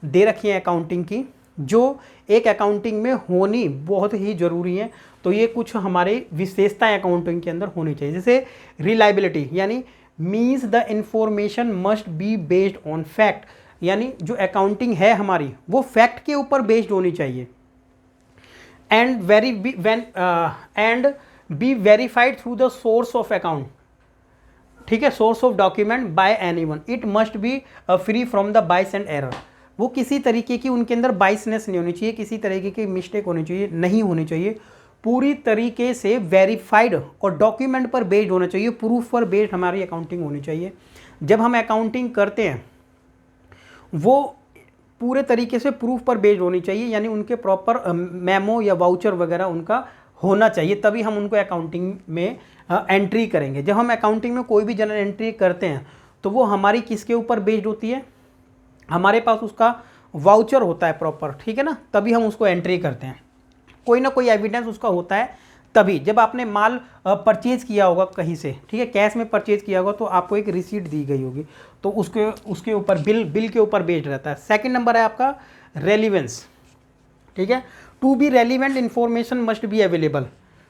दे रखी हैं अकाउंटिंग की, जो एक अकाउंटिंग में होनी बहुत ही ज़रूरी है। तो ये कुछ हमारी विशेषताएं अकाउंटिंग के अंदर होनी चाहिए। जैसे रिलायबिलिटी यानी means the information must be based on fact, यानी जो अकाउंटिंग है हमारी वो फैक्ट के ऊपर बेस्ड होनी चाहिए। And be verified through the source of account, ठीक है, source of document bye anyone. It must be free from the बाइस एंड एरर, वो किसी तरीके की उनके अंदर बाइसनेस नहीं होनी चाहिए, किसी तरीके की मिस्टेक होनी चाहिए नहीं होनी चाहिए, पूरी तरीके से वेरीफाइड और डॉक्यूमेंट पर बेस्ड होना चाहिए, प्रूफ पर बेस्ड हमारी अकाउंटिंग होनी चाहिए। जब हम अकाउंटिंग करते हैं वो पूरे तरीके से प्रूफ पर बेस्ड होनी चाहिए, यानी उनके प्रॉपर मेमो या वाउचर वगैरह उनका होना चाहिए, तभी हम उनको अकाउंटिंग में एंट्री करेंगे। जब हम अकाउंटिंग में कोई भी जनरल एंट्री करते हैं तो वो हमारी किसके ऊपर बेस्ड होती है, हमारे पास उसका वाउचर होता है प्रॉपर, ठीक है ना, तभी हम उसको एंट्री करते हैं, कोई ना कोई एविडेंस उसका होता है तभी। जब आपने माल परचेज किया होगा कहीं से, ठीक है, कैश में परचेज किया होगा तो आपको एक रिसीट दी गई होगी, तो उसके ऊपर बिल के ऊपर बेस्ड रहता है। सेकंड नंबर है आपका रेलिवेंस, ठीक है, to be relevant information must be available,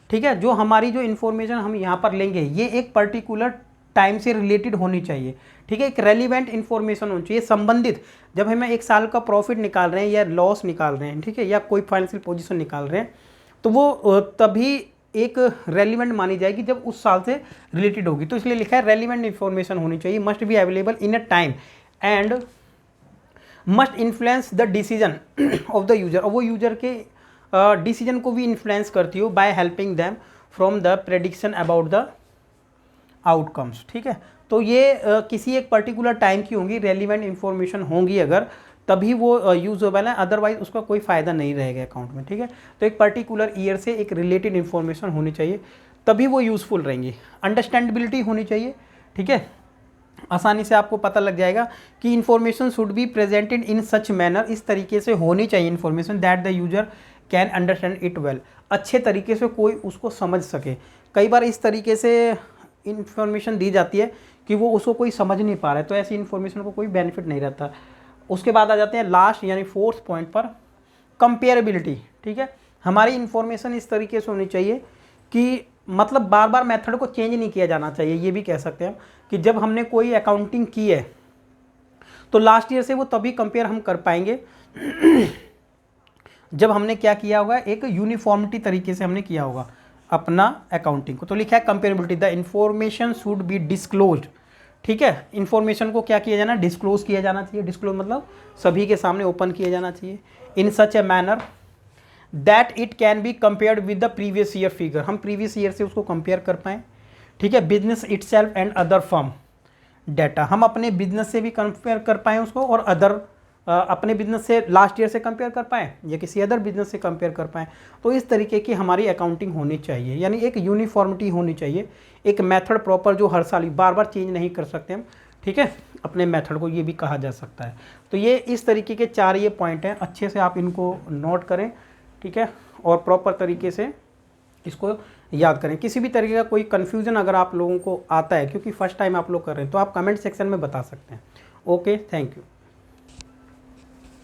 ठीक है, जो हमारी जो इन्फॉर्मेशन हम यहाँ पर लेंगे ये एक पर्टिकुलर टाइम से रिलेटेड होनी चाहिए, ठीक है, एक रेलिवेंट इन्फॉर्मेशन होनी चाहिए, संबंधित। जब हमें एक साल का प्रॉफिट निकाल रहे हैं या लॉस निकाल रहे हैं, ठीक है, या कोई फाइनेंशियल पोजीशन निकाल रहे हैं, तो वो तभी एक रेलिवेंट मानी जाएगी जब उस साल से रिलेटेड होगी। तो इसलिए लिखा है रेलिवेंट इन्फॉर्मेशन होनी चाहिए, must be available in a time and must influence the decision of the user, और वो यूजर के डिसीजन को भी इन्फ्लुएंस करती हो by helping them from the prediction about the outcomes, ठीक है। तो ये किसी एक पर्टिकुलर टाइम की होंगी, रेलिवेंट इन्फॉर्मेशन होंगी अगर, तभी वो यूजेबल है, अदरवाइज उसका कोई फ़ायदा नहीं रहेगा अकाउंट में, ठीक है। तो एक पर्टिकुलर ईयर से एक रिलेटेड इन्फॉर्मेशन होनी चाहिए, तभी वो यूज़फुल रहेंगी। अंडरस्टैंडेबिलिटी होनी चाहिए, ठीक है, आसानी से आपको पता लग जाएगा कि information should be presented in such manner, इस तरीके से होनी चाहिए information that the user can understand it well, अच्छे तरीके से कोई उसको समझ सके। कई बार इस तरीके से इन्फॉर्मेशन दी जाती है कि वो उसको कोई समझ नहीं पा रहा है, तो ऐसी इन्फॉर्मेशन को कोई बेनिफिट नहीं रहता। उसके बाद आ जाते हैं लास्ट यानी फोर्थ पॉइंट पर, कंपेरेबिलिटी, ठीक है, हमारी इन्फॉर्मेशन इस तरीके से होनी चाहिए कि मतलब बार बार मेथड को चेंज नहीं किया जाना चाहिए। ये भी कह सकते हैं कि जब हमने कोई अकाउंटिंग की है तो लास्ट ईयर से वो तभी कंपेयर हम कर पाएंगे जब हमने क्या किया होगा, एक यूनिफॉर्मिटी तरीके से हमने किया होगा अपना अकाउंटिंग को। तो लिखा है comparability, the information should be disclosed, ठीक है, इन्फॉर्मेशन को क्या किया जाना, डिस्क्लोज किया जाना चाहिए। डिस्क्लोज मतलब सभी के सामने ओपन किया जाना चाहिए, in such a manner that it can be compared with the previous year figure, हम प्रीवियस ईयर से उसको कंपेयर कर पाएँ, ठीक है। Business itself and other firm data, हम अपने बिजनेस से भी कंपेयर कर पाएँ उसको, और अदर अपने बिजनेस से लास्ट ईयर से कंपेयर कर पाएँ या किसी अदर बिजनेस से कंपेयर कर पाएँ। तो इस तरीके की हमारी अकाउंटिंग होनी चाहिए, यानी एक यूनिफॉर्मिटी होनी चाहिए, एक मेथड प्रॉपर जो हर साल बार बार चेंज नहीं कर सकते हम, ठीक है, अपने मेथड को, ये भी कहा जा सकता है। तो ये इस तरीके के 4 ये पॉइंट हैं, अच्छे से आप इनको नोट करें, ठीक है, और प्रॉपर तरीके से इसको याद करें। किसी भी तरीके का कोई कन्फ्यूज़न अगर आप लोगों को आता है, क्योंकि फर्स्ट टाइम आप लोग कर रहे हैं, तो आप कमेंट सेक्शन में बता सकते हैं। Okay, thank you.